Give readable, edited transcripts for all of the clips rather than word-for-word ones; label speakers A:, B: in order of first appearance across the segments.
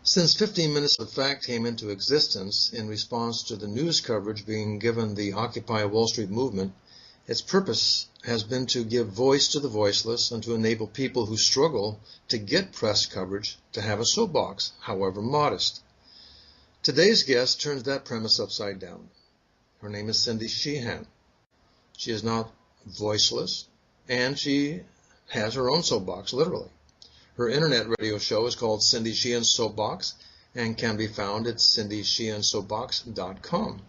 A: Since 15 Minutes of Fact came into existence in response to the news coverage being given the Occupy Wall Street movement, its purpose has been to give voice to the voiceless and to enable people who struggle to get press coverage to have a soapbox, however modest. Today's guest turns that premise upside down. Her name is Casey Sheehan. She is not voiceless, and she has her own soapbox, literally. Her internet radio show is called Casey Sheehan's Soapbox and can be found at cindysheehansoapbox.com.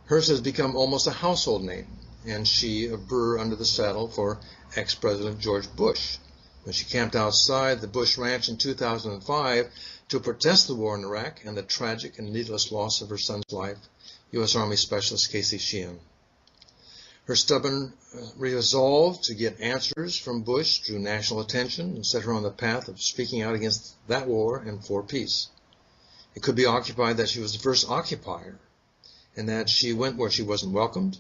A: Hers has become almost a household name, and she a burr under the saddle for ex-President George Bush. When she camped outside the Bush Ranch in 2005 to protest the war in Iraq and the tragic and needless loss of her son's life, U.S. Army Specialist Casey Sheehan. Her stubborn resolve to get answers from Bush drew national attention and set her on the path of speaking out against that war and for peace. It could be occupied that she was the first occupier, and that she went where she wasn't welcomed,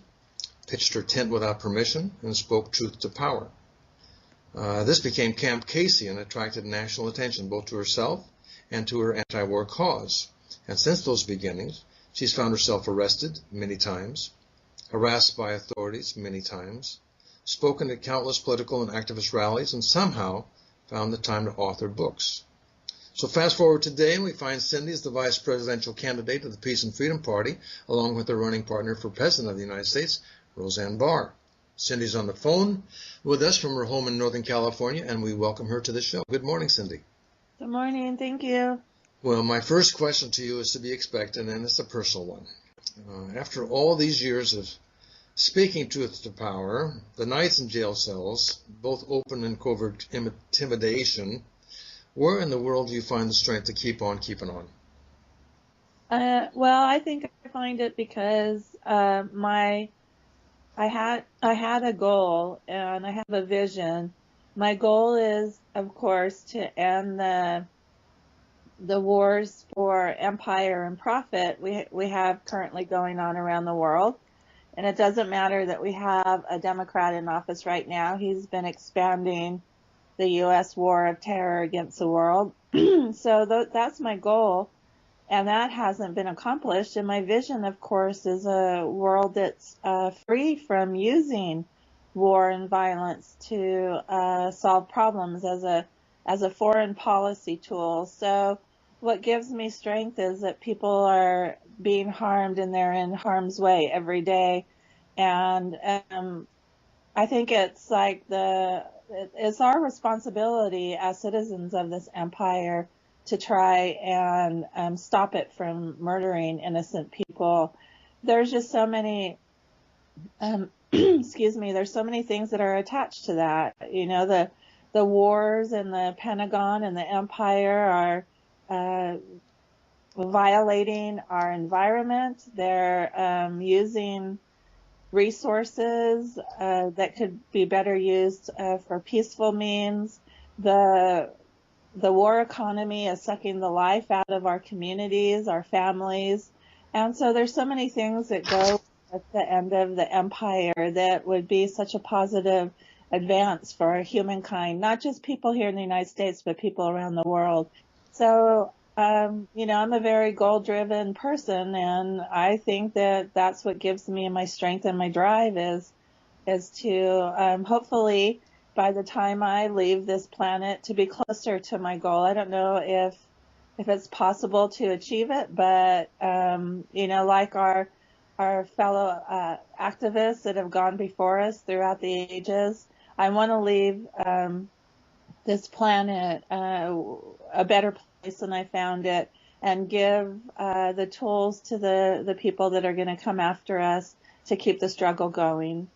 A: pitched her tent without permission, and spoke truth to power. This became Camp Casey and attracted national attention both to herself and to her anti-war cause. And since those beginnings, she's found herself arrested many times, harassed by authorities many times, spoken at countless political and activist rallies, and somehow found the time to author books. So fast forward today, and we find Cindy is the vice presidential candidate of the Peace and Freedom Party, along with her running partner for president of the United States, Roseanne Barr. Cindy's on the phone with us from her home in Northern California, and we welcome her to the show. Good morning, Cindy.
B: Good morning. Thank you.
A: Well, my first question to you is to be expected, and it's a personal one. After all these years of speaking truth to power, the nights in jail cells, both open and covert intimidation, where in the world do you find the strength to keep on keeping on?
B: Well, I think I find it because I had a goal and I have a vision. My goal is, of course, to end the wars for empire and profit we have currently going on around the world. And it doesn't matter that we have a Democrat in office right now. He's been expanding the U.S. war of terror against the world. So that's my goal, and that hasn't been accomplished. And my vision, of course, is a world that's free from using war and violence to solve problems as a foreign policy tool. So what gives me strength is that people are being harmed and they're in harm's way every day. And I think it's like it's our responsibility as citizens of this empire to try and stop it from murdering innocent people. There's just so many, there's so many things that are attached to that. You know, the wars and the Pentagon and the empire are violating our environment. They're using resources that could be better used for peaceful means. The war economy is sucking the life out of our communities, our families. And so there's so many things that go at the end of the empire that would be such a positive advance for humankind, not just people here in the United States, but people around the world. So, you know, I'm a very goal-driven person, and I think that that's what gives me my strength and my drive is to hopefully by the time I leave this planet to be closer to my goal. I don't know if it's possible to achieve it, but you know, like our fellow activists that have gone before us throughout the ages, I want to leave this planet a better place than I found it, and give the tools to the people that are going to come after us to keep the struggle going.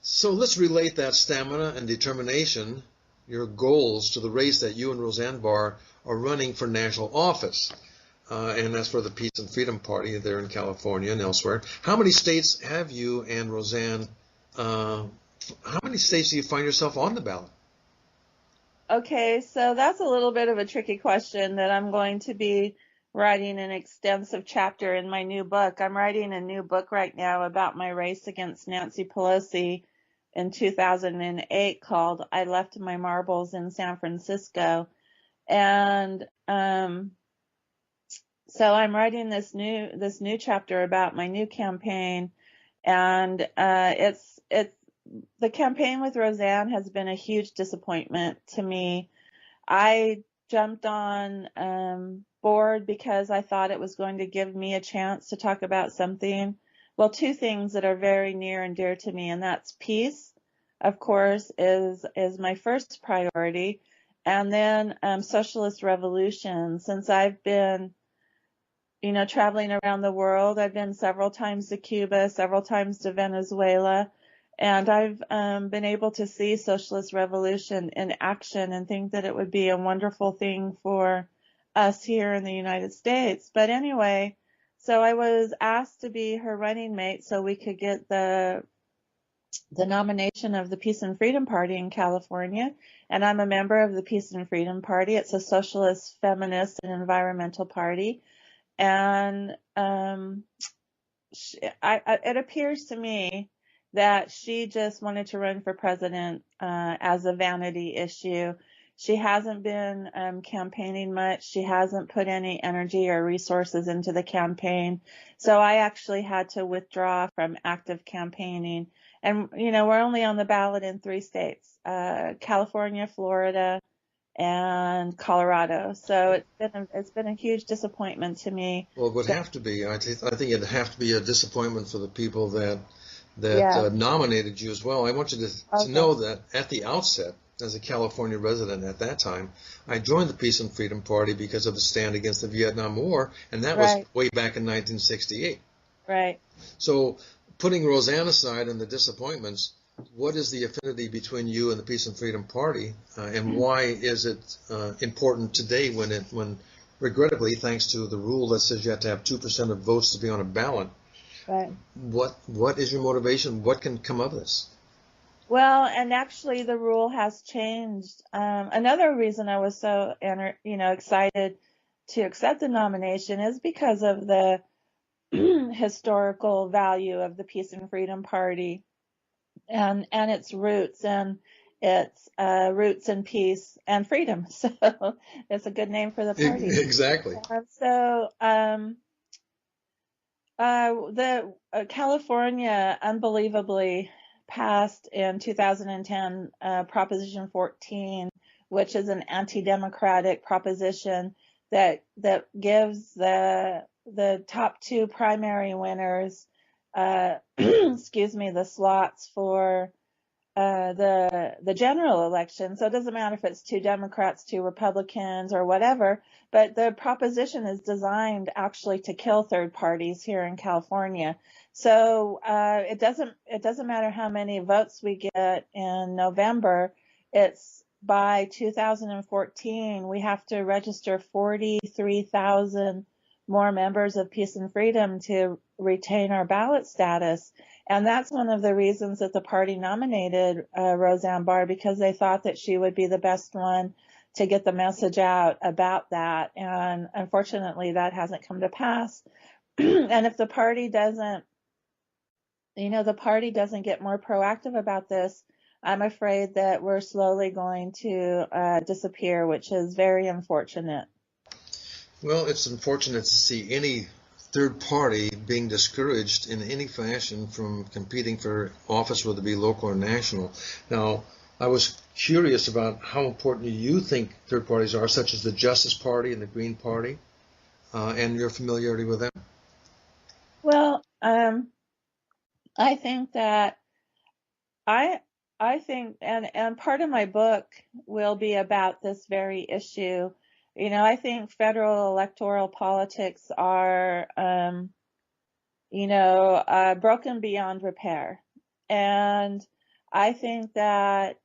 A: So let's relate that stamina and determination, your goals, to the race that you and Roseanne Barr are running for national office. And that's for the Peace and Freedom Party there in California and elsewhere. How many states have you and Roseanne, how many states do you find yourself on the ballot?
B: Okay, so that's a little bit of a tricky question that I'm going to be writing an extensive chapter in my new book. I'm writing a new book right now about my race against Nancy Pelosi in 2008 called I Left My Marbles in San Francisco. And so I'm writing this new chapter about my new campaign, and it's the campaign with Roseanne has been a huge disappointment to me. I jumped on board because I thought it was going to give me a chance to talk about something, well, two things that are very near and dear to me, and that's peace, of course, is my first priority, and then socialist revolution. Since I've been, traveling around the world, I've been several times to Cuba, several times to Venezuela, and I've been able to see socialist revolution in action and think that it would be a wonderful thing for us here in the United States. But anyway, so I was asked to be her running mate so we could get the nomination of the Peace and Freedom Party in California. And I'm a member of the Peace and Freedom Party. It's a socialist, feminist, and environmental party. And it appears to me that she just wanted to run for president as a vanity issue. She hasn't been campaigning much. She hasn't put any energy or resources into the campaign. So I actually had to withdraw from active campaigning. And, we're only on the ballot in 3 states, California, Florida, and Colorado. So it's been a huge disappointment to me.
A: Well, it would have to be. I think it'd have to be a disappointment for the people that nominated you as well. I want you to know that at the outset, as a California resident at that time, I joined the Peace and Freedom Party because of the stand against the Vietnam War, and that was way back in 1968.
B: Right.
A: So putting Roseanne aside and the disappointments, what is the affinity between you and the Peace and Freedom Party, and why is it important today when regrettably, thanks to the rule that says you have to have 2% of votes to be on a ballot, what is your motivation? What can come of this?
B: Well, and actually the rule has changed. Another reason I was so excited to accept the nomination is because of the historical value of the Peace and Freedom Party. And its roots and its roots in peace and freedom. So it's a good name for the party.
A: Exactly.
B: So the California unbelievably passed in 2010 Proposition 14, which is an anti-democratic proposition that gives the top 2 primary winners the slots for the general election. So it doesn't matter if it's 2 Democrats, 2 Republicans, or whatever, but the proposition is designed actually to kill third parties here in California. So it doesn't matter how many votes we get in November. It's by 2014 we have to register 43,000 more members of Peace and Freedom to retain our ballot status. And that's one of the reasons that the party nominated Roseanne Barr, because they thought that she would be the best one to get the message out about that. And unfortunately, that hasn't come to pass. And if the party doesn't get more proactive about this, I'm afraid that we're slowly going to disappear, which is very unfortunate.
A: Well, it's unfortunate to see any third party being discouraged in any fashion from competing for office, whether it be local or national. Now, I was curious about how important you think third parties are, such as the Justice Party and the Green Party, and your familiarity with them.
B: Well, I think that I think, and part of my book will be about this very issue. I think federal electoral politics are, broken beyond repair. And I think that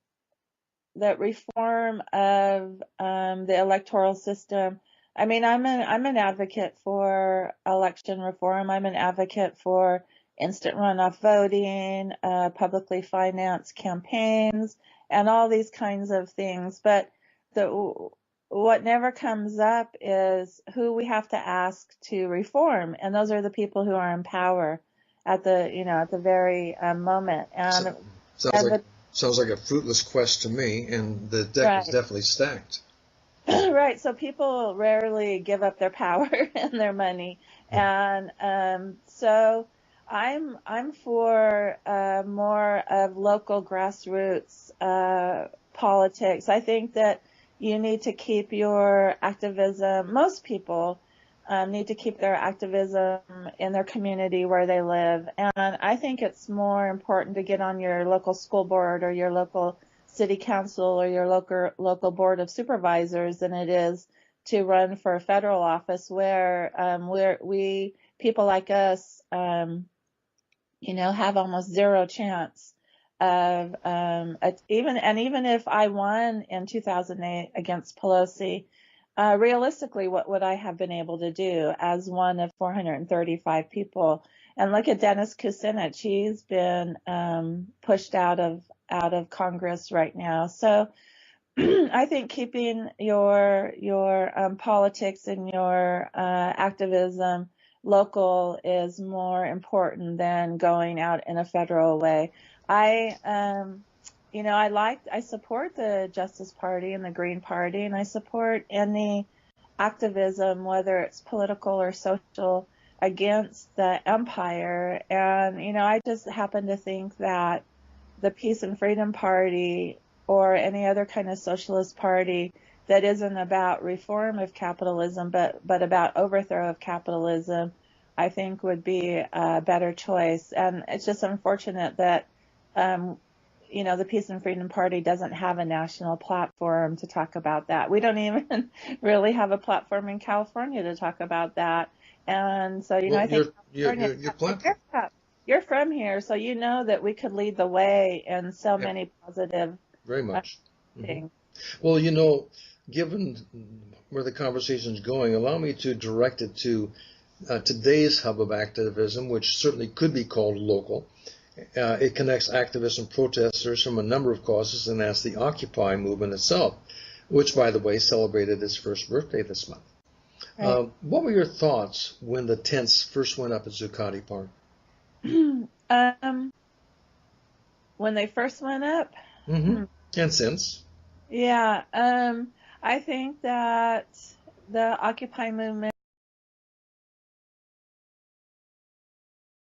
B: reform of the electoral system, I'm an advocate for election reform. I'm an advocate for instant runoff voting, publicly financed campaigns, and all these kinds of things. But what never comes up is who we have to ask to reform, and those are the people who are in power at the very moment. And
A: sounds like a fruitless quest to me, and the deck is definitely stacked.
B: Right. So people rarely give up their power and their money, and so I'm for more of local grassroots politics. I think that you need to keep your activism. Most people need to keep their activism in their community where they live, and I think it's more important to get on your local school board or your local city council or your local board of supervisors than it is to run for a federal office where we people like us have almost zero chance of even if I won in 2008 against Pelosi, realistically, what would I have been able to do as one of 435 people? And look at Dennis Kucinich; he's been pushed out of Congress right now. So I think keeping your politics and your activism local is more important than going out in a federal way. I support the Justice Party and the Green Party, and I support any activism, whether it's political or social, against the empire. And, I just happen to think that the Peace and Freedom Party or any other kind of socialist party that isn't about reform of capitalism, but about overthrow of capitalism, I think would be a better choice. And it's just unfortunate that, the Peace and Freedom Party doesn't have a national platform to talk about that. We don't even really have a platform in California to talk about that. And so, I think you're from here, so you know that we could lead the way in so many positive
A: very much
B: things.
A: Well, given where the conversation is going, allow me to direct it to today's hub of activism, which certainly could be called local. It connects activists and protesters from a number of causes, and that's the Occupy movement itself, which, by the way, celebrated its first birthday this month. Right. What were your thoughts when the tents first went up at Zuccotti Park?
B: When they first went up?
A: Mm-hmm. And since?
B: Yeah. I think that the Occupy movement